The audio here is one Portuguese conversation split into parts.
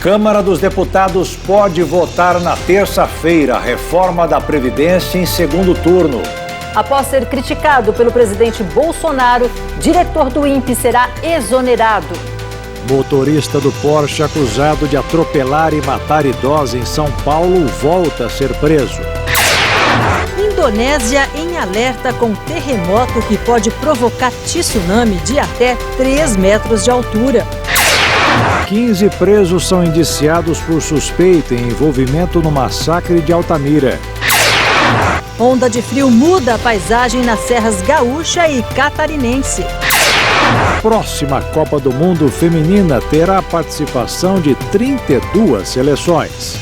Câmara dos Deputados pode votar na terça-feira a reforma da Previdência em segundo turno. Após ser criticado pelo presidente Bolsonaro, diretor do INPE será exonerado. Motorista do Porsche acusado de atropelar e matar idosa em São Paulo volta a ser preso. Indonésia em alerta com terremoto que pode provocar tsunami de até 3 metros de altura. 15 presos são indiciados por suspeita em envolvimento no massacre de Altamira. Onda de frio muda a paisagem nas serras gaúcha e catarinense. Próxima Copa do Mundo Feminina terá a participação de 32 seleções.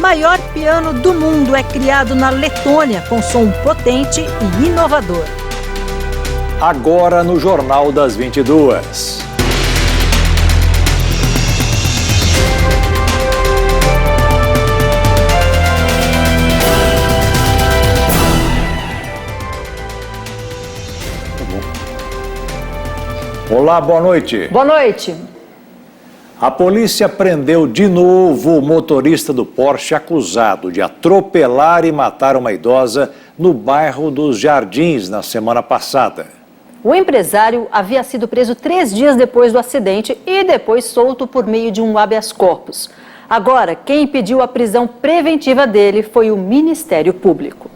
Maior piano do mundo é criado na Letônia, com som potente e inovador. Agora no Jornal das 22. Olá, boa noite. Boa noite. A polícia prendeu de novo o motorista do Porsche acusado de atropelar e matar uma idosa no bairro dos Jardins na semana passada. O empresário havia sido preso 3 dias depois do acidente e depois solto por meio de um habeas corpus. Agora, quem pediu a prisão preventiva dele foi o Ministério Público.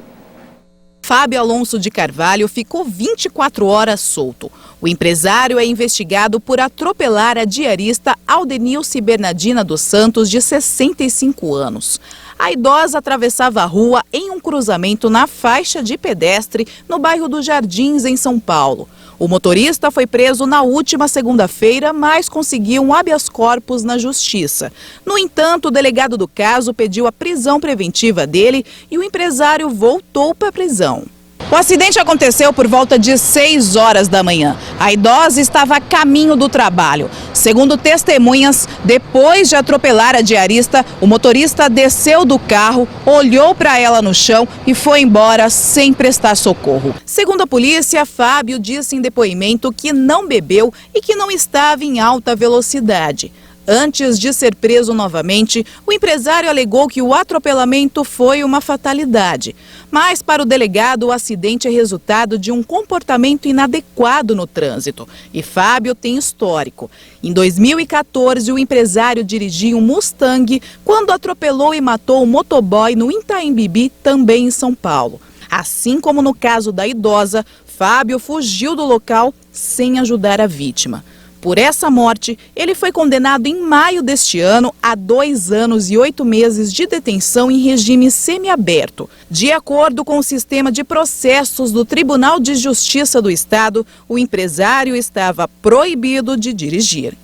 Fábio Alonso de Carvalho ficou 24 horas solto. O empresário é investigado por atropelar a diarista Aldenilce Bernardina dos Santos, de 65 anos. A idosa atravessava a rua em um cruzamento na faixa de pedestre no bairro dos Jardins, em São Paulo. O motorista foi preso na última segunda-feira, mas conseguiu um habeas corpus na justiça. No entanto, o delegado do caso pediu a prisão preventiva dele e o empresário voltou para a prisão. O acidente aconteceu por volta de 6 horas da manhã. A idosa estava a caminho do trabalho. Segundo testemunhas, depois de atropelar a diarista, o motorista desceu do carro, olhou para ela no chão e foi embora sem prestar socorro. Segundo a polícia, Fábio disse em depoimento que não bebeu e que não estava em alta velocidade. Antes de ser preso novamente, o empresário alegou que o atropelamento foi uma fatalidade. Mas, para o delegado, o acidente é resultado de um comportamento inadequado no trânsito. E Fábio tem histórico. Em 2014, o empresário dirigia um Mustang quando atropelou e matou um motoboy no Itaim Bibi, também em São Paulo. Assim como no caso da idosa, Fábio fugiu do local sem ajudar a vítima. Por essa morte, ele foi condenado em maio deste ano a 2 anos e 8 meses de detenção em regime semiaberto. De acordo com o sistema de processos do Tribunal de Justiça do Estado, o empresário estava proibido de dirigir.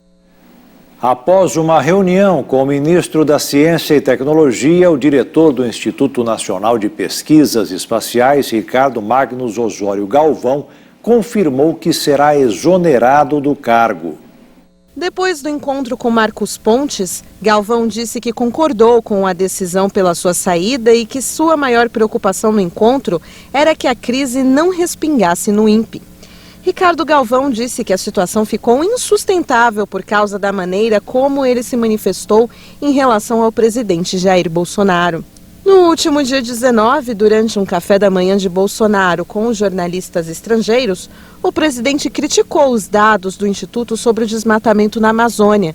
Após uma reunião com o ministro da Ciência e Tecnologia, o diretor do Instituto Nacional de Pesquisas Espaciais, Ricardo Magnus Osório Galvão, confirmou que será exonerado do cargo. Depois do encontro com Marcos Pontes, Galvão disse que concordou com a decisão pela sua saída e que sua maior preocupação no encontro era que a crise não respingasse no INPE. Ricardo Galvão disse que a situação ficou insustentável por causa da maneira como ele se manifestou em relação ao presidente Jair Bolsonaro. No último dia 19, durante um café da manhã de Bolsonaro com os jornalistas estrangeiros, o presidente criticou os dados do Instituto sobre o desmatamento na Amazônia.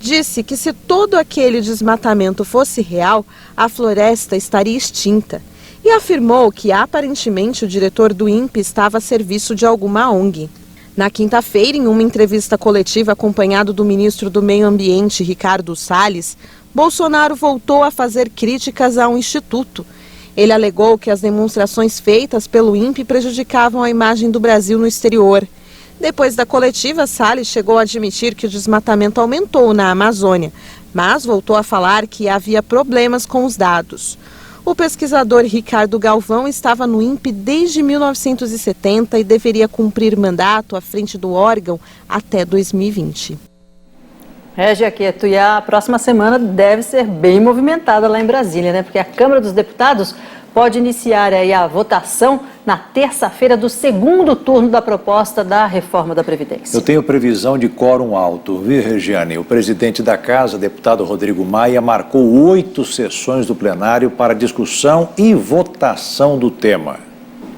Disse que se todo aquele desmatamento fosse real, a floresta estaria extinta. E afirmou que aparentemente o diretor do INPE estava a serviço de alguma ONG. Na quinta-feira, em uma entrevista coletiva acompanhado do ministro do Meio Ambiente, Ricardo Salles, Bolsonaro voltou a fazer críticas ao Instituto. Ele alegou que as demonstrações feitas pelo INPE prejudicavam a imagem do Brasil no exterior. Depois da coletiva, Salles chegou a admitir que o desmatamento aumentou na Amazônia, mas voltou a falar que havia problemas com os dados. O pesquisador Ricardo Galvão estava no INPE desde 1970 e deveria cumprir mandato à frente do órgão até 2020. Jaqueto, e a próxima semana deve ser bem movimentada lá em Brasília, né? Porque a Câmara dos Deputados pode iniciar aí a votação na terça-feira do segundo turno da proposta da reforma da Previdência. Eu tenho previsão de quórum alto, viu, Regiane? O presidente da Casa, deputado Rodrigo Maia, marcou 8 sessões do plenário para discussão e votação do tema.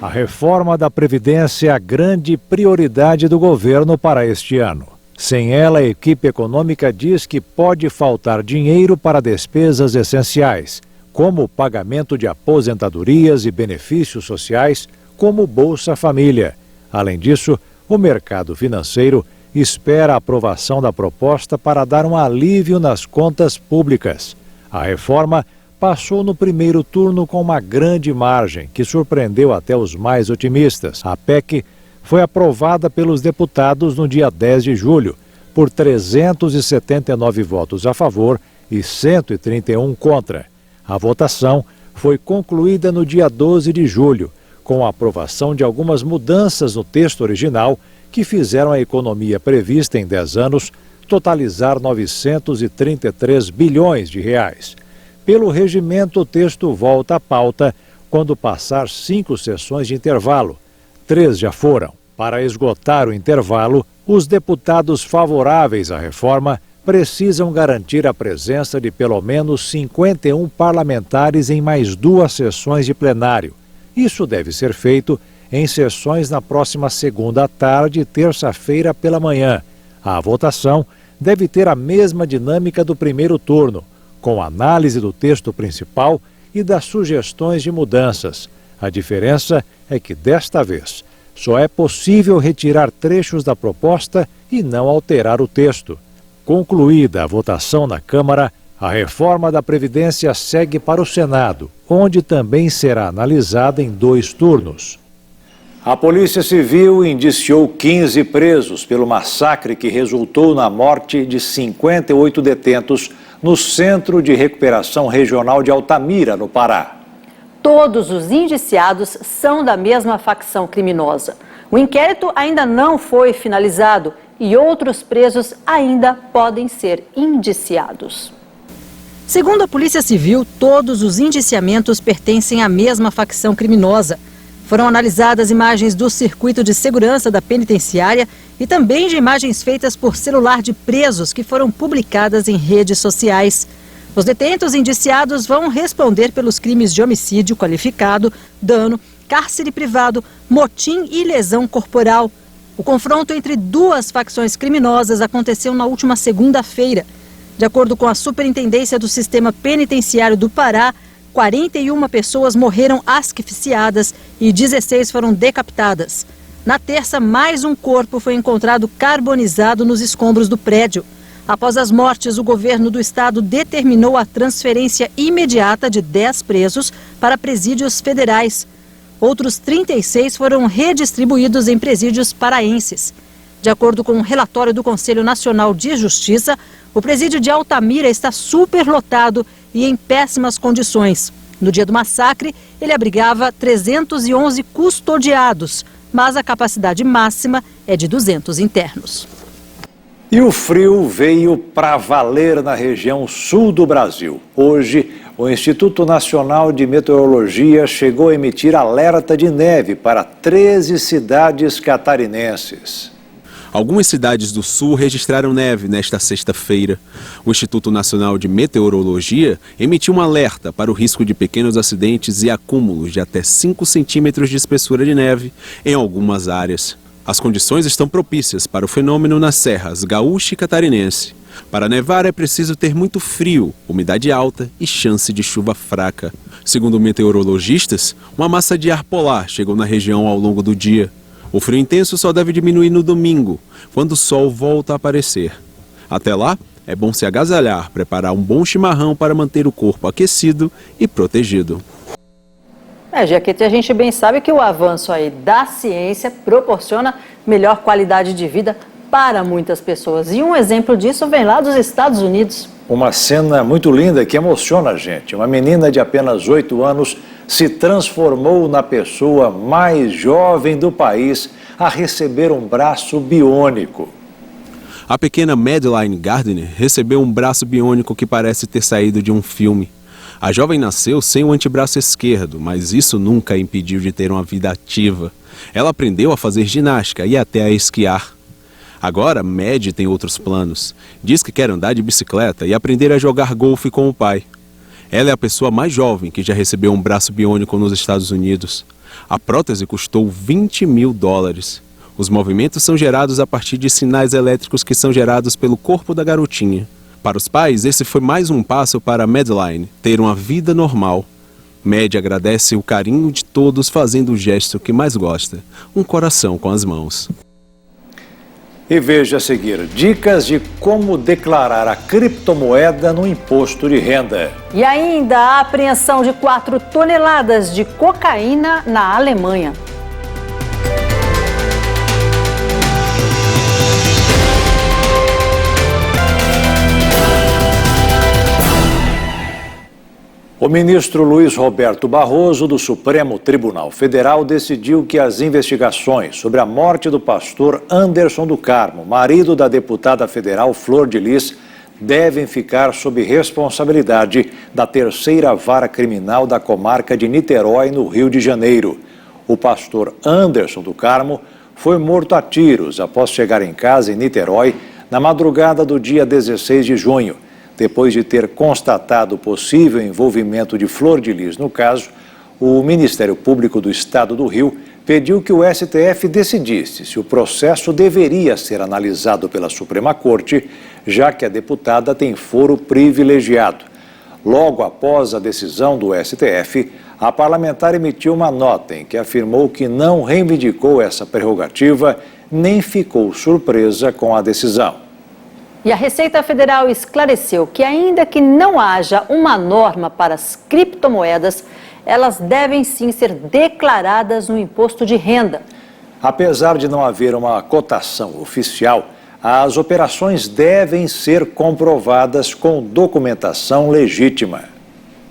A reforma da Previdência é a grande prioridade do governo para este ano. Sem ela, a equipe econômica diz que pode faltar dinheiro para despesas essenciais, como o pagamento de aposentadorias e benefícios sociais, como Bolsa Família. Além disso, o mercado financeiro espera a aprovação da proposta para dar um alívio nas contas públicas. A reforma passou no primeiro turno com uma grande margem, que surpreendeu até os mais otimistas. A PEC foi aprovada pelos deputados no dia 10 de julho, por 379 votos a favor e 131 contra. A votação foi concluída no dia 12 de julho, com a aprovação de algumas mudanças no texto original que fizeram a economia prevista em 10 anos totalizar 933 bilhões de reais. Pelo regimento, o texto volta à pauta quando passar 5 sessões de intervalo. 3 já foram. Para esgotar o intervalo, os deputados favoráveis à reforma precisam garantir a presença de pelo menos 51 parlamentares em mais 2 sessões de plenário. Isso deve ser feito em sessões na próxima segunda à tarde e terça-feira pela manhã. A votação deve ter a mesma dinâmica do primeiro turno, com análise do texto principal e das sugestões de mudanças. A diferença é que, desta vez, só é possível retirar trechos da proposta e não alterar o texto. Concluída a votação na Câmara, a reforma da Previdência segue para o Senado, onde também será analisada em 2 turnos. A Polícia Civil indiciou 15 presos pelo massacre que resultou na morte de 58 detentos no Centro de Recuperação Regional de Altamira, no Pará. Todos os indiciados são da mesma facção criminosa. O inquérito ainda não foi finalizado e outros presos ainda podem ser indiciados. Segundo a Polícia Civil, todos os indiciamentos pertencem à mesma facção criminosa. Foram analisadas imagens do circuito de segurança da penitenciária e também de imagens feitas por celular de presos que foram publicadas em redes sociais. Os detentos indiciados vão responder pelos crimes de homicídio qualificado, dano, cárcere privado, motim e lesão corporal. O confronto entre 2 facções criminosas aconteceu na última segunda-feira. De acordo com a Superintendência do Sistema Penitenciário do Pará, 41 pessoas morreram asfixiadas e 16 foram decapitadas. Na terça, mais um corpo foi encontrado carbonizado nos escombros do prédio. Após as mortes, o governo do estado determinou a transferência imediata de 10 presos para presídios federais. Outros 36 foram redistribuídos em presídios paraenses. De acordo com um relatório do Conselho Nacional de Justiça, o presídio de Altamira está superlotado e em péssimas condições. No dia do massacre, ele abrigava 311 custodiados, mas a capacidade máxima é de 200 internos. E o frio veio para valer na região sul do Brasil. Hoje, o Instituto Nacional de Meteorologia chegou a emitir alerta de neve para 13 cidades catarinenses. Algumas cidades do sul registraram neve nesta sexta-feira. O Instituto Nacional de Meteorologia emitiu um alerta para o risco de pequenos acidentes e acúmulos de até 5 centímetros de espessura de neve em algumas áreas. As condições estão propícias para o fenômeno nas serras gaúcha e catarinense. Para nevar é preciso ter muito frio, umidade alta e chance de chuva fraca. Segundo meteorologistas, uma massa de ar polar chegou na região ao longo do dia. O frio intenso só deve diminuir no domingo, quando o sol volta a aparecer. Até lá, é bom se agasalhar, preparar um bom chimarrão para manter o corpo aquecido e protegido. Jaquete, a gente bem sabe que o avanço aí da ciência proporciona melhor qualidade de vida para muitas pessoas. E um exemplo disso vem lá dos Estados Unidos. Uma cena muito linda que emociona a gente. Uma menina de apenas 8 anos se transformou na pessoa mais jovem do país a receber um braço biônico. A pequena Madeline Gardner recebeu um braço biônico que parece ter saído de um filme. A jovem nasceu sem o antebraço esquerdo, mas isso nunca a impediu de ter uma vida ativa. Ela aprendeu a fazer ginástica e até a esquiar. Agora, Maddie tem outros planos. Diz que quer andar de bicicleta e aprender a jogar golfe com o pai. Ela é a pessoa mais jovem que já recebeu um braço biônico nos Estados Unidos. A prótese custou $20 mil. Os movimentos são gerados a partir de sinais elétricos que são gerados pelo corpo da garotinha. Para os pais, esse foi mais um passo para Madeline ter uma vida normal. Maddie agradece o carinho de todos fazendo o gesto que mais gosta, um coração com as mãos. E veja a seguir, dicas de como declarar a criptomoeda no imposto de renda. E ainda a apreensão de 4 toneladas de cocaína na Alemanha. O ministro Luiz Roberto Barroso, do Supremo Tribunal Federal, decidiu que as investigações sobre a morte do pastor Anderson do Carmo, marido da deputada federal Flor de Lis, devem ficar sob responsabilidade da terceira vara criminal da comarca de Niterói, no Rio de Janeiro. O pastor Anderson do Carmo foi morto a tiros após chegar em casa em Niterói na madrugada do dia 16 de junho. Depois de ter constatado o possível envolvimento de Flor de Lis no caso, o Ministério Público do Estado do Rio pediu que o STF decidisse se o processo deveria ser analisado pela Suprema Corte, já que a deputada tem foro privilegiado. Logo após a decisão do STF, a parlamentar emitiu uma nota em que afirmou que não reivindicou essa prerrogativa nem ficou surpresa com a decisão. E a Receita Federal esclareceu que, ainda que não haja uma norma para as criptomoedas, elas devem sim ser declaradas no imposto de renda. Apesar de não haver uma cotação oficial, as operações devem ser comprovadas com documentação legítima.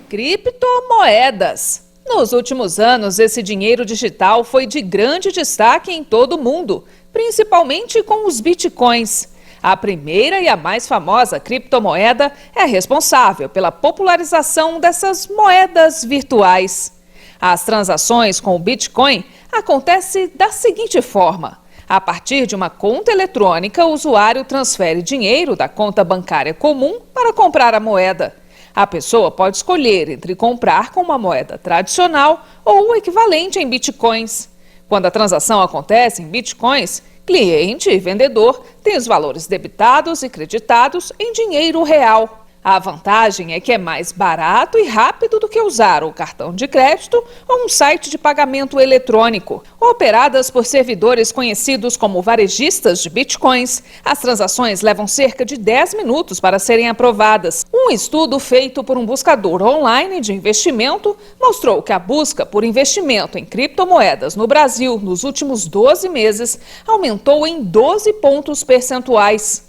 Criptomoedas. Nos últimos anos, esse dinheiro digital foi de grande destaque em todo o mundo, principalmente com os bitcoins. A primeira e a mais famosa criptomoeda é responsável pela popularização dessas moedas virtuais. As transações com o Bitcoin acontecem da seguinte forma. A partir de uma conta eletrônica, o usuário transfere dinheiro da conta bancária comum para comprar a moeda. A pessoa pode escolher entre comprar com uma moeda tradicional ou o equivalente em bitcoins. Quando a transação acontece em bitcoins, cliente e vendedor têm os valores debitados e creditados em dinheiro real. A vantagem é que é mais barato e rápido do que usar o cartão de crédito ou um site de pagamento eletrônico. Operadas por servidores conhecidos como varejistas de bitcoins, as transações levam cerca de 10 minutos para serem aprovadas. Um estudo feito por um buscador online de investimento mostrou que a busca por investimento em criptomoedas no Brasil nos últimos 12 meses aumentou em 12 pontos percentuais.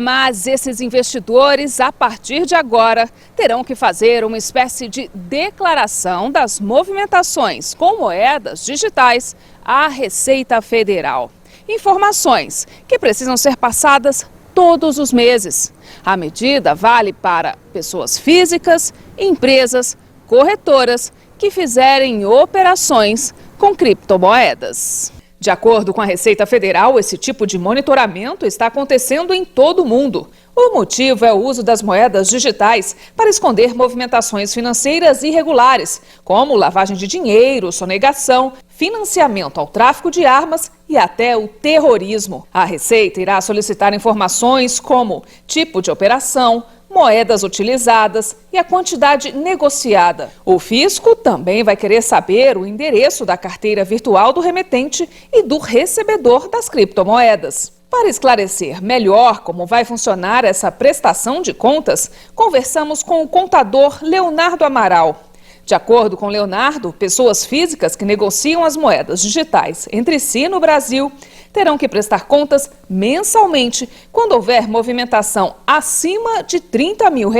Mas esses investidores, a partir de agora, terão que fazer uma espécie de declaração das movimentações com moedas digitais à Receita Federal. Informações que precisam ser passadas todos os meses. A medida vale para pessoas físicas, empresas, corretoras que fizerem operações com criptomoedas. De acordo com a Receita Federal, esse tipo de monitoramento está acontecendo em todo o mundo. O motivo é o uso das moedas digitais para esconder movimentações financeiras irregulares, como lavagem de dinheiro, sonegação, financiamento ao tráfico de armas e até o terrorismo. A Receita irá solicitar informações como tipo de operação, moedas utilizadas e a quantidade negociada. O fisco também vai querer saber o endereço da carteira virtual do remetente e do recebedor das criptomoedas. Para esclarecer melhor como vai funcionar essa prestação de contas, conversamos com o contador Leonardo Amaral. De acordo com Leonardo, pessoas físicas que negociam as moedas digitais entre si no Brasil terão que prestar contas mensalmente quando houver movimentação acima de R$30 mil.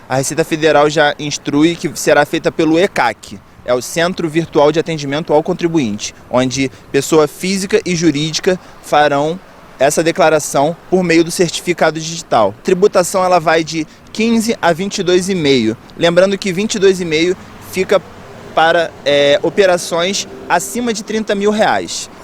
A Receita Federal já instrui que será feita pelo ECAC, é o Centro Virtual de Atendimento ao Contribuinte, onde pessoa física e jurídica farão essa declaração por meio do certificado digital. A tributação ela vai de 15 a 22,5. Lembrando que 22,5 fica para operações acima de R$30 mil,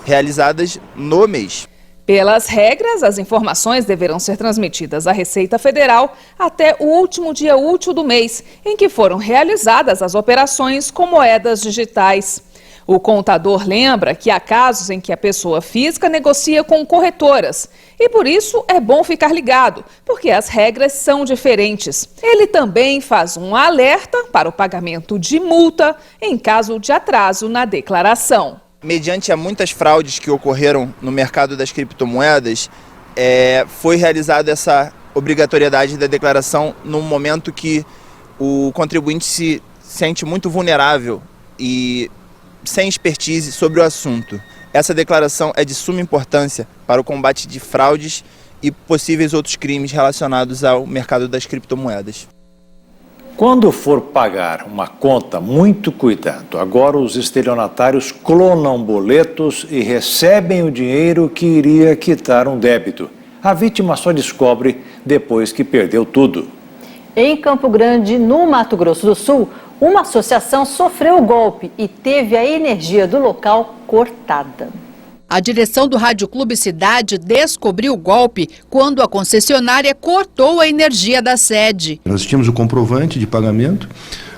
realizadas no mês. Pelas regras, as informações deverão ser transmitidas à Receita Federal até o último dia útil do mês em que foram realizadas as operações com moedas digitais. O contador lembra que há casos em que a pessoa física negocia com corretoras e por isso é bom ficar ligado, porque as regras são diferentes. Ele também faz um alerta para o pagamento de multa em caso de atraso na declaração. Mediante a muitas fraudes que ocorreram no mercado das criptomoedas, foi realizada essa obrigatoriedade da declaração num momento que o contribuinte se sente muito vulnerável e sem expertise sobre o assunto. Essa declaração é de suma importância para o combate de fraudes e possíveis outros crimes relacionados ao mercado das criptomoedas. Quando for pagar uma conta, muito cuidado. Agora os estelionatários clonam boletos e recebem o dinheiro que iria quitar um débito. A vítima só descobre depois que perdeu tudo. Em Campo Grande, no Mato Grosso do Sul, uma associação sofreu o golpe e teve a energia do local cortada. A direção do Rádio Clube Cidade descobriu o golpe quando a concessionária cortou a energia da sede. Nós tínhamos o comprovante de pagamento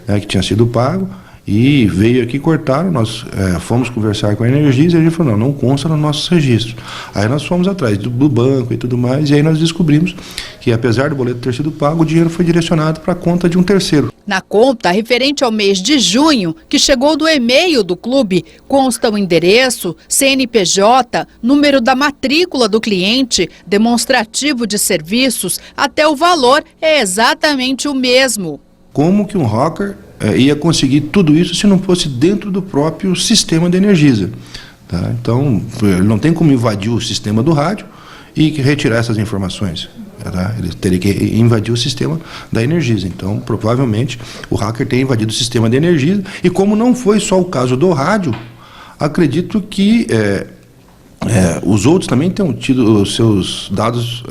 que tinha sido pago e veio aqui cortaram. Nós fomos conversar com a Energisa e ele falou, não consta nos nossos registros. Aí nós fomos atrás do banco e tudo mais e aí nós descobrimos que apesar do boleto ter sido pago, o dinheiro foi direcionado para a conta de um terceiro. Na conta referente ao mês de junho, que chegou do e-mail do clube, consta o endereço, CNPJ, número da matrícula do cliente, demonstrativo de serviços, até o valor é exatamente o mesmo. Como que um hacker ia conseguir tudo isso se não fosse dentro do próprio sistema da Energisa? Tá? Então, ele não tem como invadir o sistema do rádio e retirar essas informações. Tá? Ele teria que invadir o sistema da Energisa. Então, provavelmente, o hacker tem invadido o sistema da Energisa. E como não foi só o caso do rádio, acredito que os outros também tenham tido os seus dados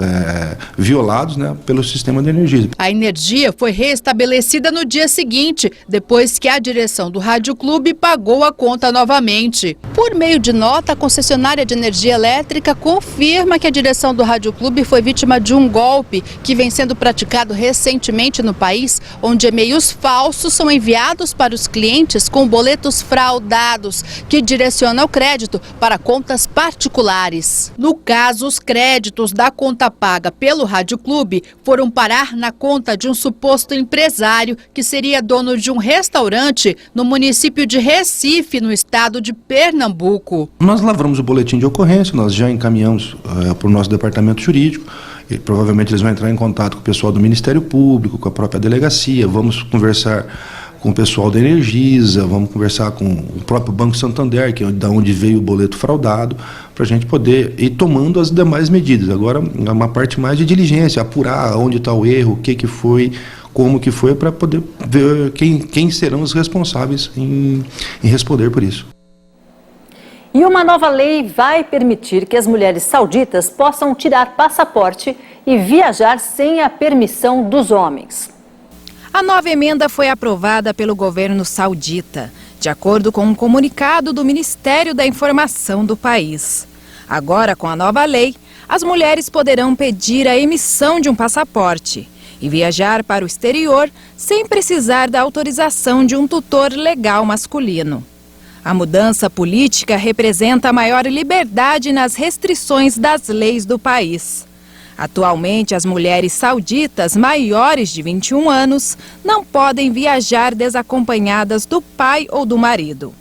violados, né, pelo sistema de energia. A energia foi restabelecida no dia seguinte, depois que a direção do Rádio Clube pagou a conta novamente. Por meio de nota, a concessionária de energia elétrica confirma que a direção do Rádio Clube foi vítima de um golpe que vem sendo praticado recentemente no país, onde e-mails falsos são enviados para os clientes com boletos fraudados, que direcionam o crédito para contas particulares. No caso, os créditos da conta paga pelo Rádio Clube foram parar na conta de um suposto empresário que seria dono de um restaurante no município de Recife, no estado de Pernambuco. Nós lavramos o boletim de ocorrência, nós já encaminhamos para o nosso departamento jurídico. E provavelmente eles vão entrar em contato com o pessoal do Ministério Público, com a própria delegacia, vamos conversar com o pessoal da Energisa, vamos conversar com o próprio Banco Santander, que é da onde veio o boleto fraudado, para a gente poder ir tomando as demais medidas. Agora, uma parte mais de diligência, apurar onde está o erro, o que foi, como que foi, para poder ver quem serão os responsáveis em responder por isso. E uma nova lei vai permitir que as mulheres sauditas possam tirar passaporte e viajar sem a permissão dos homens. A nova emenda foi aprovada pelo governo saudita, de acordo com um comunicado do Ministério da Informação do país. Agora, com a nova lei, as mulheres poderão pedir a emissão de um passaporte e viajar para o exterior sem precisar da autorização de um tutor legal masculino. A mudança política representa maior liberdade nas restrições das leis do país. Atualmente, as mulheres sauditas maiores de 21 anos não podem viajar desacompanhadas do pai ou do marido.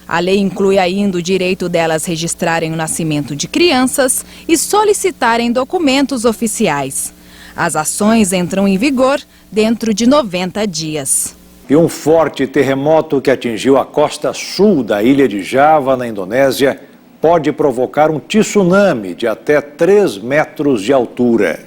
A lei inclui ainda o direito delas registrarem o nascimento de crianças e solicitarem documentos oficiais. As ações entram em vigor dentro de 90 dias. E um forte terremoto que atingiu a costa sul da ilha de Java, na Indonésia, pode provocar um tsunami de até 3 metros de altura.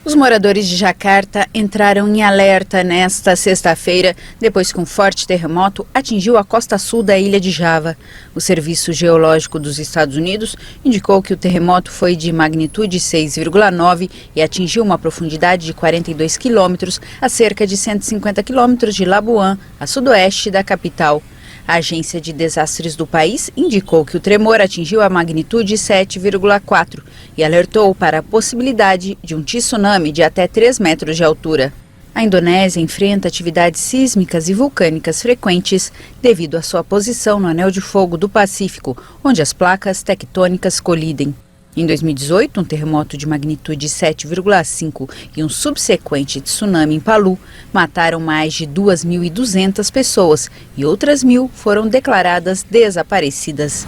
Os moradores de Jakarta entraram em alerta nesta sexta-feira, depois que um forte terremoto atingiu a costa sul da ilha de Java. O Serviço Geológico dos Estados Unidos indicou que o terremoto foi de magnitude 6,9 e atingiu uma profundidade de 42 quilômetros, a cerca de 150 quilômetros de Labuan, a sudoeste da capital. A Agência de Desastres do país indicou que o tremor atingiu a magnitude 7,4 e alertou para a possibilidade de um tsunami de até 3 metros de altura. A Indonésia enfrenta atividades sísmicas e vulcânicas frequentes devido à sua posição no Anel de Fogo do Pacífico, onde as placas tectônicas colidem. Em 2018, um terremoto de magnitude 7,5 e um subsequente tsunami em Palu mataram mais de 2.200 pessoas e outras 1.000 foram declaradas desaparecidas.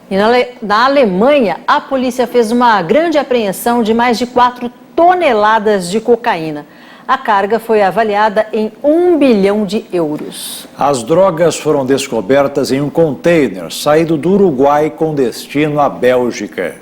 E na Alemanha, a polícia fez uma grande apreensão de mais de 4 toneladas de cocaína. A carga foi avaliada em 1 bilhão de euros. As drogas foram descobertas em um container saído do Uruguai com destino à Bélgica.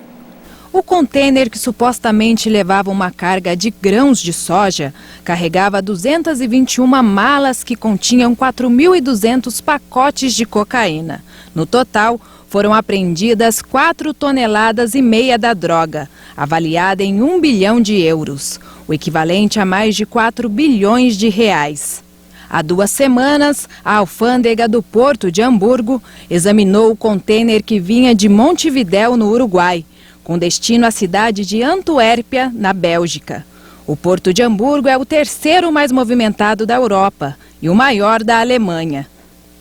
O container, que supostamente levava uma carga de grãos de soja, carregava 221 malas que continham 4.200 pacotes de cocaína. No total, foram apreendidas 4,5 toneladas da droga, avaliada em 1 bilhão de euros, o equivalente a mais de 4 bilhões de reais. Há 2 semanas, a alfândega do Porto de Hamburgo examinou o container que vinha de Montevidéu, no Uruguai, com destino à cidade de Antuérpia, na Bélgica. O Porto de Hamburgo é o 3º mais movimentado da Europa e o maior da Alemanha.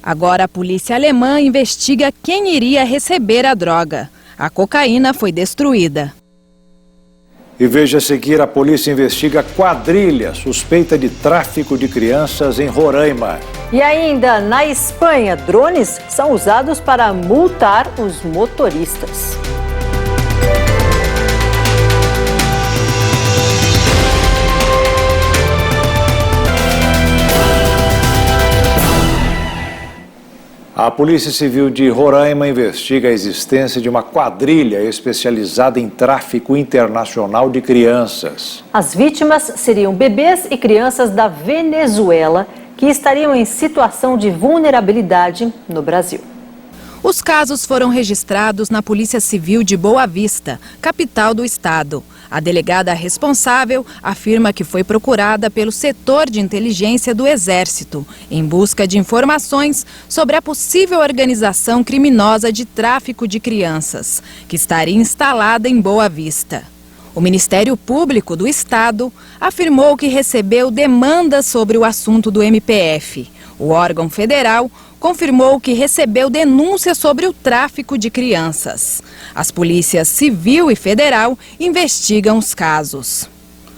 Agora a polícia alemã investiga quem iria receber a droga. A cocaína foi destruída. E veja a seguir, a polícia investiga quadrilha suspeita de tráfico de crianças em Roraima. E ainda na Espanha, drones são usados para multar os motoristas. A Polícia Civil de Roraima investiga a existência de uma quadrilha especializada em tráfico internacional de crianças. As vítimas seriam bebês e crianças da Venezuela que estariam em situação de vulnerabilidade no Brasil. Os casos foram registrados na Polícia Civil de Boa Vista, capital do estado. A delegada responsável afirma que foi procurada pelo setor de inteligência do Exército, em busca de informações sobre a possível organização criminosa de tráfico de crianças, que estaria instalada em Boa Vista. O Ministério Público do Estado afirmou que recebeu demandas sobre o assunto do MPF. O órgão federal confirmou que recebeu denúncias sobre o tráfico de crianças. As polícias civil e federal investigam os casos.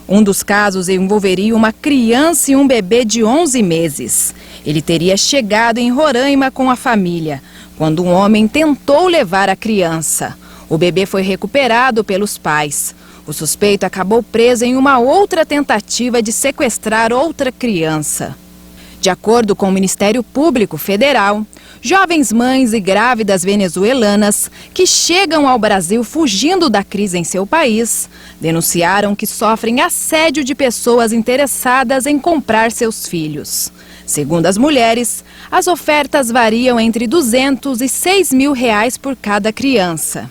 Um dos casos envolveria uma criança e um bebê de 11 meses. Ele teria chegado em Roraima com a família, quando um homem tentou levar a criança. O bebê foi recuperado pelos pais. O suspeito acabou preso em uma outra tentativa de sequestrar outra criança. De acordo com o Ministério Público Federal, jovens mães e grávidas venezuelanas que chegam ao Brasil fugindo da crise em seu país denunciaram que sofrem assédio de pessoas interessadas em comprar seus filhos. Segundo as mulheres, as ofertas variam entre R$200 e R$6.000 por cada criança.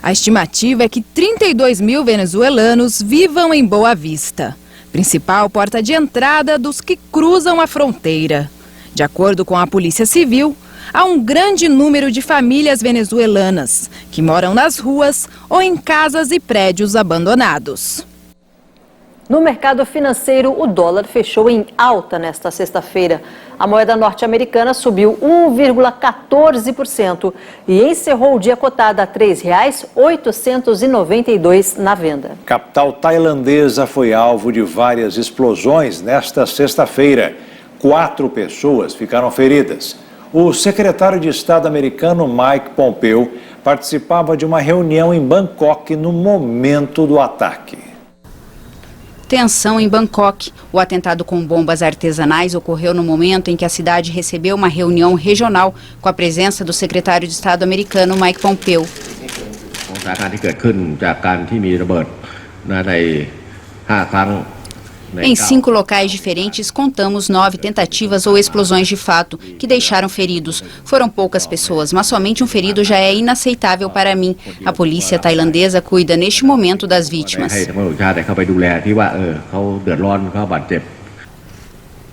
A estimativa é que 32 mil venezuelanos vivam em Boa Vista, principal porta de entrada dos que cruzam a fronteira. De acordo com a Polícia Civil, há um grande número de famílias venezuelanas que moram nas ruas ou em casas e prédios abandonados. No mercado financeiro, o dólar fechou em alta nesta sexta-feira. A moeda norte-americana subiu 1,14% e encerrou o dia cotada a R$ 3,892 na venda. Capital tailandesa foi alvo de várias explosões nesta sexta-feira. 4 pessoas ficaram feridas. O secretário de Estado americano Mike Pompeo participava de uma reunião em Bangkok no momento do ataque. Tensão em Bangkok. O atentado com bombas artesanais ocorreu no momento em que a cidade recebeu uma reunião regional com a presença do secretário de Estado americano Mike Pompeo. Em 5 locais diferentes, contamos 9 tentativas ou explosões de fato, que deixaram feridos. Foram poucas pessoas, mas somente um ferido já é inaceitável para mim. A polícia tailandesa cuida neste momento das vítimas.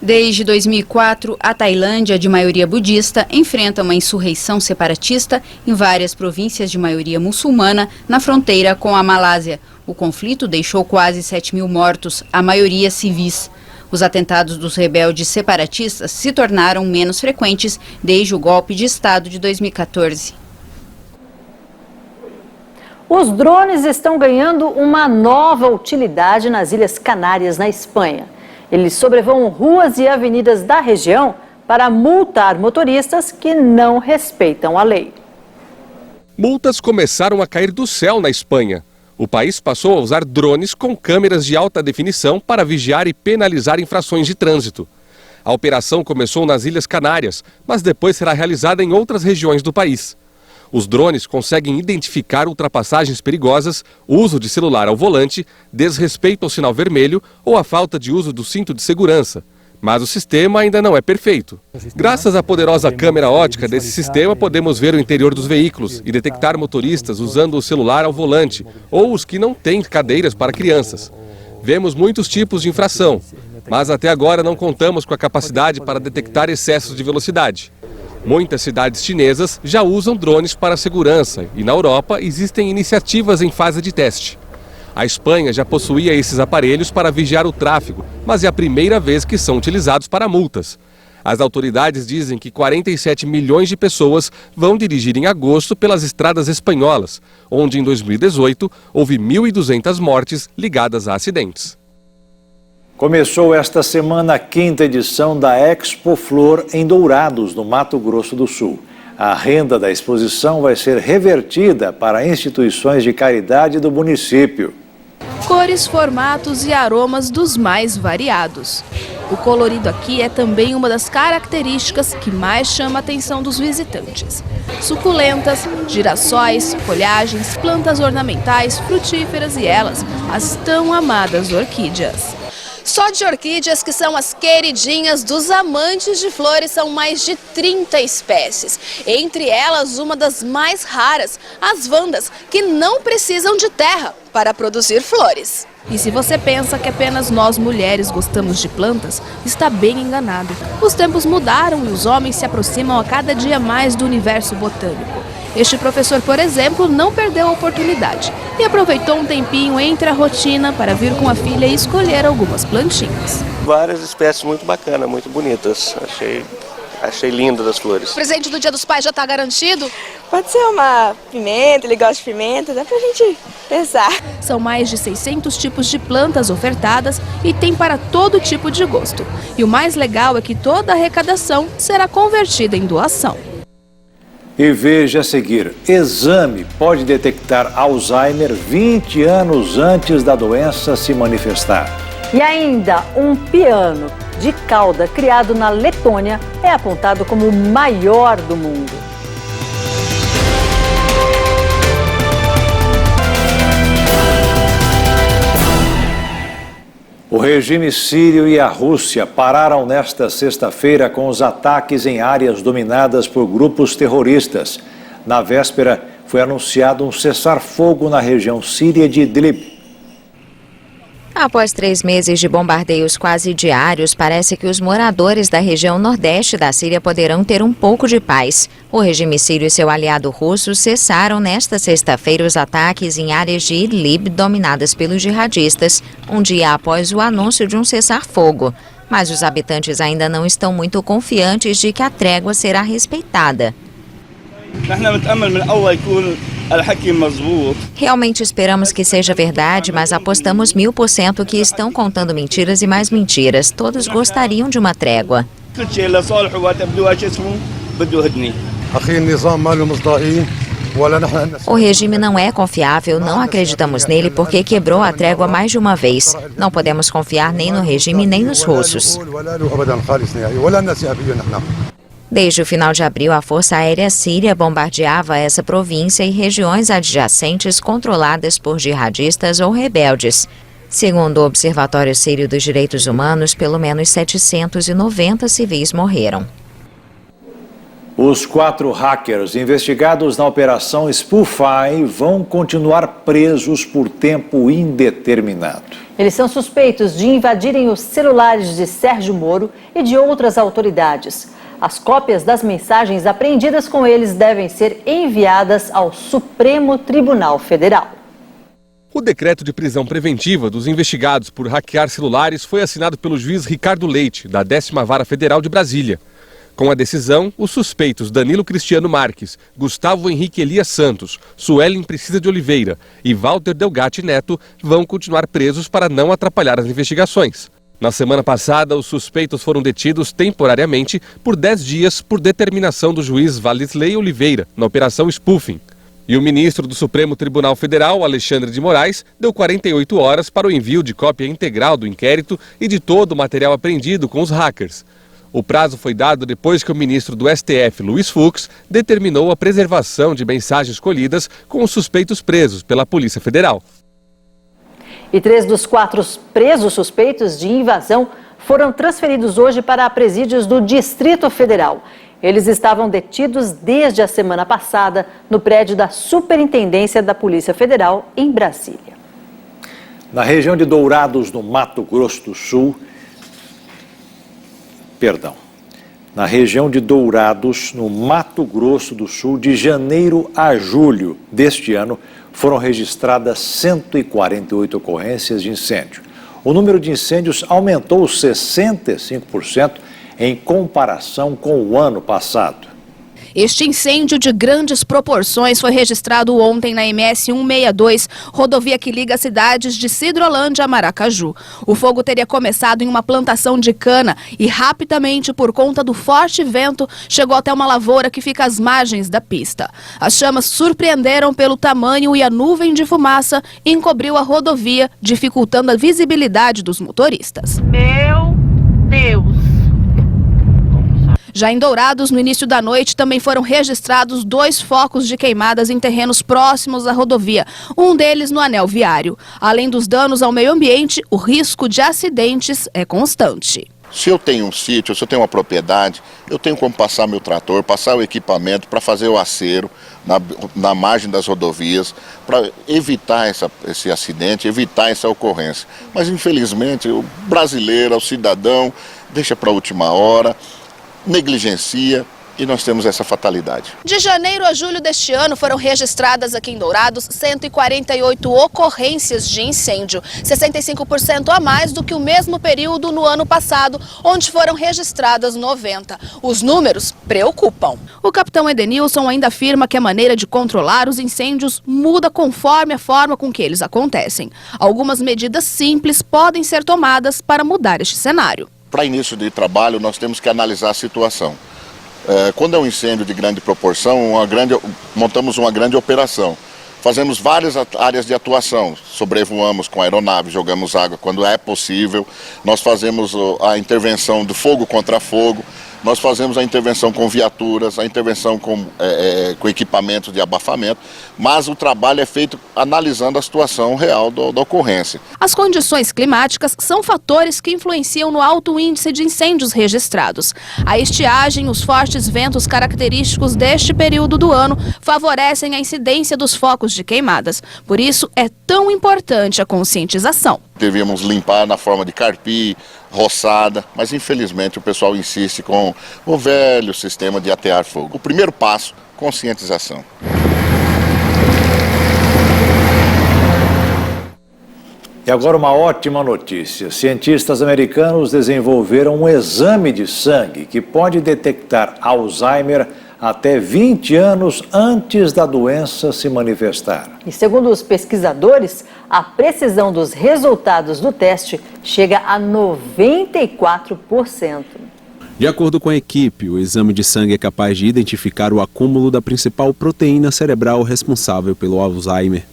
Desde 2004, a Tailândia, de maioria budista, enfrenta uma insurreição separatista em várias províncias de maioria muçulmana na fronteira com a Malásia. O conflito deixou quase 7.000 mortos, a maioria civis. Os atentados dos rebeldes separatistas se tornaram menos frequentes desde o golpe de Estado de 2014. Os drones estão ganhando uma nova utilidade nas Ilhas Canárias, na Espanha. Eles sobrevoam ruas e avenidas da região para multar motoristas que não respeitam a lei. Multas começaram a cair do céu na Espanha. O país passou a usar drones com câmeras de alta definição para vigiar e penalizar infrações de trânsito. A operação começou nas Ilhas Canárias, mas depois será realizada em outras regiões do país. Os drones conseguem identificar ultrapassagens perigosas, uso de celular ao volante, desrespeito ao sinal vermelho ou a falta de uso do cinto de segurança. Mas o sistema ainda não é perfeito. Graças à poderosa câmera ótica desse sistema, podemos ver o interior dos veículos e detectar motoristas usando o celular ao volante ou os que não têm cadeiras para crianças. Vemos muitos tipos de infração, mas até agora não contamos com a capacidade para detectar excessos de velocidade. Muitas cidades chinesas já usam drones para segurança e na Europa existem iniciativas em fase de teste. A Espanha já possuía esses aparelhos para vigiar o tráfego, mas é a primeira vez que são utilizados para multas. As autoridades dizem que 47 milhões de pessoas vão dirigir em agosto pelas estradas espanholas, onde em 2018 houve 1.200 mortes ligadas a acidentes. Começou esta semana a 5ª edição da Expo Flor em Dourados, no Mato Grosso do Sul. A renda da exposição vai ser revertida para instituições de caridade do município. Cores, formatos e aromas dos mais variados. O colorido aqui é também uma das características que mais chama a atenção dos visitantes. Suculentas, girassóis, folhagens, plantas ornamentais, frutíferas e elas, as tão amadas orquídeas. Só de orquídeas, que são as queridinhas dos amantes de flores, são mais de 30 espécies. Entre elas, uma das mais raras, as vandas, que não precisam de terra para produzir flores. E se você pensa que apenas nós mulheres gostamos de plantas, está bem enganado. Os tempos mudaram e os homens se aproximam a cada dia mais do universo botânico. Este professor, por exemplo, não perdeu a oportunidade e aproveitou um tempinho entre a rotina para vir com a filha e escolher algumas plantinhas. Várias espécies muito bacanas, muito bonitas. Achei lindo das flores. O presente do Dia dos Pais já está garantido? Pode ser uma pimenta, ele gosta de pimenta, dá pra gente pensar. São mais de 600 tipos de plantas ofertadas e tem para todo tipo de gosto. E o mais legal é que toda a arrecadação será convertida em doação. E veja a seguir, exame pode detectar Alzheimer 20 anos antes da doença se manifestar. E ainda, um piano de cauda criado na Letônia é apontado como o maior do mundo. O regime sírio e a Rússia pararam nesta sexta-feira com os ataques em áreas dominadas por grupos terroristas. Na véspera, foi anunciado um cessar-fogo na região síria de Idlib. Após 3 meses de bombardeios quase diários, parece que os moradores da região nordeste da Síria poderão ter um pouco de paz. O regime sírio e seu aliado russo cessaram nesta sexta-feira os ataques em áreas de Idlib dominadas pelos jihadistas, um dia após o anúncio de um cessar-fogo. Mas os habitantes ainda não estão muito confiantes de que a trégua será respeitada. Realmente esperamos que seja verdade, mas apostamos 1000% que estão contando mentiras e mais mentiras. Todos gostariam de uma trégua. O regime não é confiável, não acreditamos nele porque quebrou a trégua mais de uma vez. Não podemos confiar nem no regime nem nos russos. Desde o final de abril, a Força Aérea Síria bombardeava essa província e regiões adjacentes controladas por jihadistas ou rebeldes. Segundo o Observatório Sírio dos Direitos Humanos, pelo menos 790 civis morreram. Os 4 hackers investigados na Operação Spoofy vão continuar presos por tempo indeterminado. Eles são suspeitos de invadirem os celulares de Sérgio Moro e de outras autoridades. As cópias das mensagens apreendidas com eles devem ser enviadas ao Supremo Tribunal Federal. O decreto de prisão preventiva dos investigados por hackear celulares foi assinado pelo juiz Ricardo Leite, da 10ª Vara Federal de Brasília. Com a decisão, os suspeitos Danilo Cristiano Marques, Gustavo Henrique Elias Santos, Suelen Priscila de Oliveira e Walter Delgatti Neto vão continuar presos para não atrapalhar as investigações. Na semana passada, os suspeitos foram detidos temporariamente por 10 dias por determinação do juiz Valisley Oliveira, na Operação Spoofing. E o ministro do Supremo Tribunal Federal, Alexandre de Moraes, deu 48 horas para o envio de cópia integral do inquérito e de todo o material apreendido com os hackers. O prazo foi dado depois que o ministro do STF, Luiz Fux, determinou a preservação de mensagens colhidas com os suspeitos presos pela Polícia Federal. E 3 dos 4 presos suspeitos de invasão foram transferidos hoje para presídios do Distrito Federal. Eles estavam detidos desde a semana passada no prédio da Superintendência da Polícia Federal em Brasília. Na região de Dourados, no Mato Grosso do Sul, na região de Dourados, no Mato Grosso do Sul, de janeiro a julho deste ano, foram registradas 148 ocorrências de incêndio. O número de incêndios aumentou 65% em comparação com o ano passado. Este incêndio de grandes proporções foi registrado ontem na MS 162, rodovia que liga as cidades de Sidrolândia a Maracaju. O fogo teria começado em uma plantação de cana e rapidamente, por conta do forte vento, chegou até uma lavoura que fica às margens da pista. As chamas surpreenderam pelo tamanho e a nuvem de fumaça encobriu a rodovia, dificultando a visibilidade dos motoristas. Meu Deus! Já em Dourados, no início da noite, também foram registrados 2 focos de queimadas em terrenos próximos à rodovia, um deles no anel viário. Além dos danos ao meio ambiente, o risco de acidentes é constante. Se eu tenho um sítio, se eu tenho uma propriedade, eu tenho como passar meu trator, passar o equipamento para fazer o acero na margem das rodovias, para evitar esse acidente, evitar essa ocorrência. Mas, infelizmente, o brasileiro, o cidadão, deixa para a última hora, negligencia e nós temos essa fatalidade. De janeiro a julho deste ano foram registradas aqui em Dourados 148 ocorrências de incêndio, 65% a mais do que o mesmo período no ano passado, onde foram registradas 90. Os números preocupam. O capitão Edenilson ainda afirma que a maneira de controlar os incêndios muda conforme a forma com que eles acontecem. Algumas medidas simples podem ser tomadas para mudar este cenário. Para início de trabalho, nós temos que analisar a situação. Quando é um incêndio de grande proporção, montamos uma grande operação. Fazemos várias áreas de atuação, sobrevoamos com aeronave, jogamos água quando é possível, nós fazemos a intervenção do fogo contra fogo, nós fazemos a intervenção com viaturas, a intervenção com equipamento de abafamento, mas o trabalho é feito analisando a situação real da ocorrência. As condições climáticas são fatores que influenciam no alto índice de incêndios registrados. A estiagem e os fortes ventos característicos deste período do ano favorecem a incidência dos focos de queimadas. Por isso, é tão importante a conscientização. Devíamos limpar na forma de carpi, roçada, mas infelizmente o pessoal insiste com o velho sistema de atear fogo. O primeiro passo, conscientização. E agora uma ótima notícia. Cientistas americanos desenvolveram um exame de sangue que pode detectar Alzheimer até 20 anos antes da doença se manifestar. E segundo os pesquisadores, a precisão dos resultados do teste chega a 94%. De acordo com a equipe, o exame de sangue é capaz de identificar o acúmulo da principal proteína cerebral responsável pelo Alzheimer.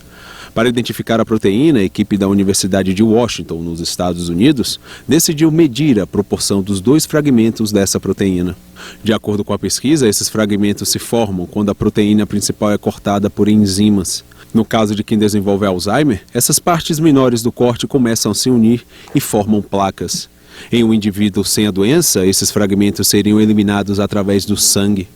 Para identificar a proteína, a equipe da Universidade de Washington, nos Estados Unidos, decidiu medir a proporção dos 2 fragmentos dessa proteína. De acordo com a pesquisa, esses fragmentos se formam quando a proteína principal é cortada por enzimas. No caso de quem desenvolve Alzheimer, essas partes menores do corte começam a se unir e formam placas. Em um indivíduo sem a doença, esses fragmentos seriam eliminados através do sangue.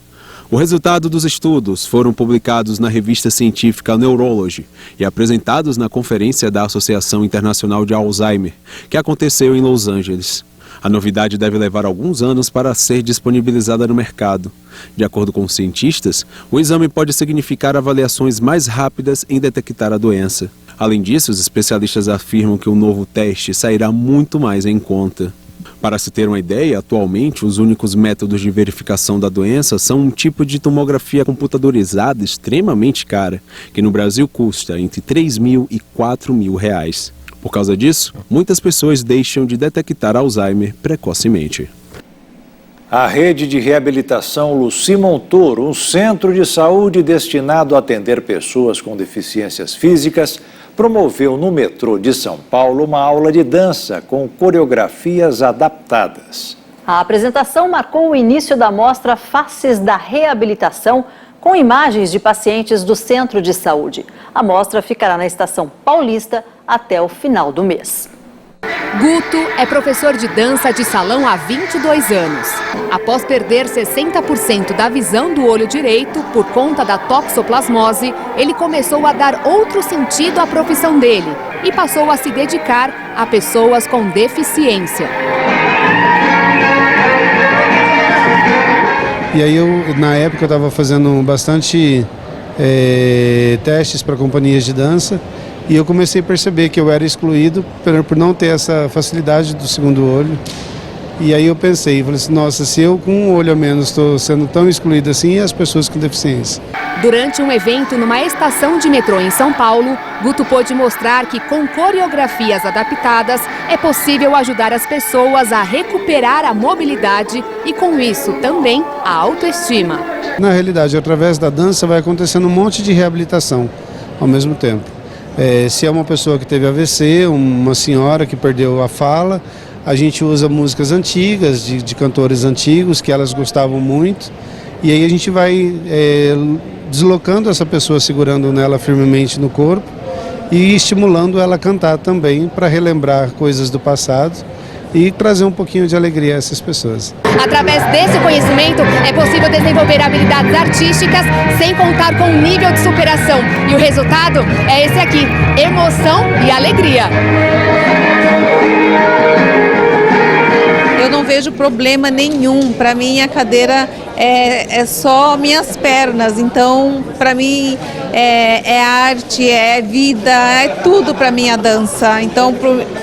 O resultado dos estudos foram publicados na revista científica Neurology e apresentados na conferência da Associação Internacional de Alzheimer, que aconteceu em Los Angeles. A novidade deve levar alguns anos para ser disponibilizada no mercado. De acordo com os cientistas, o exame pode significar avaliações mais rápidas em detectar a doença. Além disso, os especialistas afirmam que o novo teste sairá muito mais em conta. Para se ter uma ideia, atualmente os únicos métodos de verificação da doença são um tipo de tomografia computadorizada extremamente cara, que no Brasil custa entre R$3.000 e R$4.000. Por causa disso, muitas pessoas deixam de detectar Alzheimer precocemente. A rede de reabilitação Luci Montoro, um centro de saúde destinado a atender pessoas com deficiências físicas, promoveu no metrô de São Paulo uma aula de dança com coreografias adaptadas. A apresentação marcou o início da mostra Faces da Reabilitação, com imagens de pacientes do centro de saúde. A mostra ficará na Estação Paulista até o final do mês. Guto é professor de dança de salão há 22 anos. Após perder 60% da visão do olho direito por conta da toxoplasmose, ele começou a dar outro sentido à profissão dele e passou a se dedicar a pessoas com deficiência. E aí na época eu estava fazendo bastante testes para companhias de dança. E eu comecei a perceber que eu era excluído por não ter essa facilidade do segundo olho. E aí eu pensei, falei assim, nossa, se eu com um olho a menos estou sendo tão excluído assim, e as pessoas com deficiência? Durante um evento numa estação de metrô em São Paulo, Guto pôde mostrar que com coreografias adaptadas é possível ajudar as pessoas a recuperar a mobilidade e com isso também a autoestima. Na realidade, através da dança vai acontecendo um monte de reabilitação ao mesmo tempo. Se é uma pessoa que teve AVC, uma senhora que perdeu a fala, a gente usa músicas antigas, de cantores antigos, que elas gostavam muito, e aí a gente vai deslocando essa pessoa, segurando nela firmemente no corpo e estimulando ela a cantar também, para relembrar coisas do passado e trazer um pouquinho de alegria a essas pessoas. Através desse conhecimento é possível desenvolver habilidades artísticas sem contar com um nível de superação. E o resultado é esse aqui, emoção e alegria. Eu não vejo problema nenhum. Para mim a cadeira é só minhas pernas, então para mim é arte, é vida, é tudo para mim a dança. Então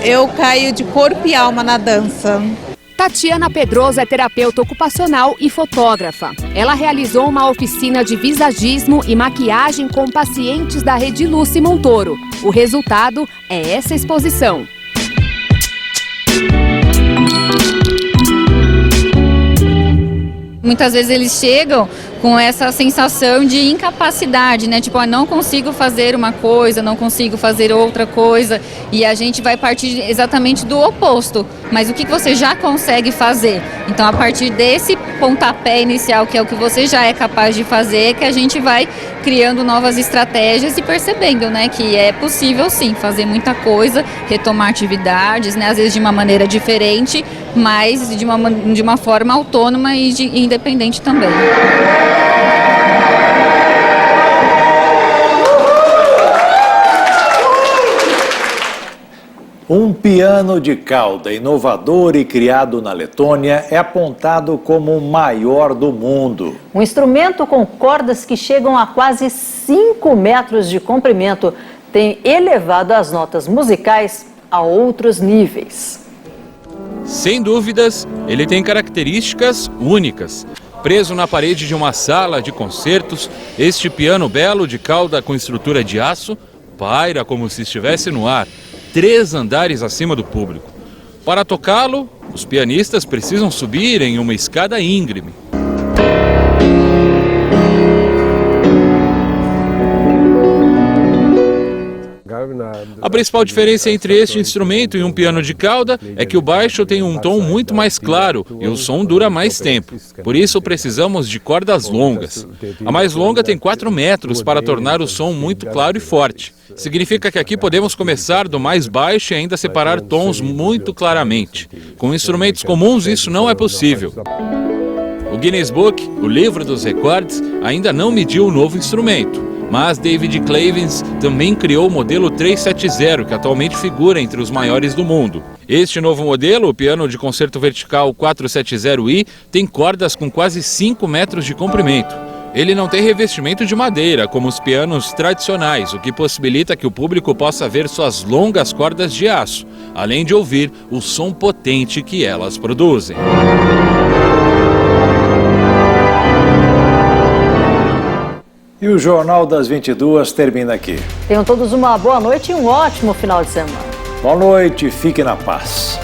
eu caio de corpo e alma na dança. Tatiana Pedroso é terapeuta ocupacional e fotógrafa. Ela realizou uma oficina de visagismo e maquiagem com pacientes da rede Luci Montoro. O resultado é essa exposição. Muitas vezes eles chegam com essa sensação de incapacidade, né? Tipo, não consigo fazer uma coisa, não consigo fazer outra coisa. E a gente vai partir exatamente do oposto. Mas o que você já consegue fazer? Então, a partir desse pontapé inicial, que é o que você já é capaz de fazer, que a gente vai criando novas estratégias e percebendo, né, que é possível sim fazer muita coisa, retomar atividades, né, às vezes de uma maneira diferente, mas de uma forma autônoma e independente também. Um piano de cauda inovador e criado na Letônia é apontado como o maior do mundo. Um instrumento com cordas que chegam a quase 5 metros de comprimento tem elevado as notas musicais a outros níveis. Sem dúvidas, ele tem características únicas. Preso na parede de uma sala de concertos, este piano belo de cauda com estrutura de aço paira como se estivesse no ar, 3 andares acima do público. Para tocá-lo, os pianistas precisam subir em uma escada íngreme. A principal diferença entre este instrumento e um piano de cauda é que o baixo tem um tom muito mais claro e o som dura mais tempo. Por isso precisamos de cordas longas. A mais longa tem 4 metros para tornar o som muito claro e forte. Significa que aqui podemos começar do mais baixo e ainda separar tons muito claramente. Com instrumentos comuns isso não é possível. O Guinness Book, o livro dos recordes, ainda não mediu o novo instrumento, mas David Clavins também criou o modelo 370, que atualmente figura entre os maiores do mundo. Este novo modelo, o piano de concerto vertical 470i, tem cordas com quase 5 metros de comprimento. Ele não tem revestimento de madeira, como os pianos tradicionais, o que possibilita que o público possa ver suas longas cordas de aço, além de ouvir o som potente que elas produzem. E o Jornal das 22 termina aqui. Tenham todos uma boa noite e um ótimo final de semana. Boa noite, fique na paz.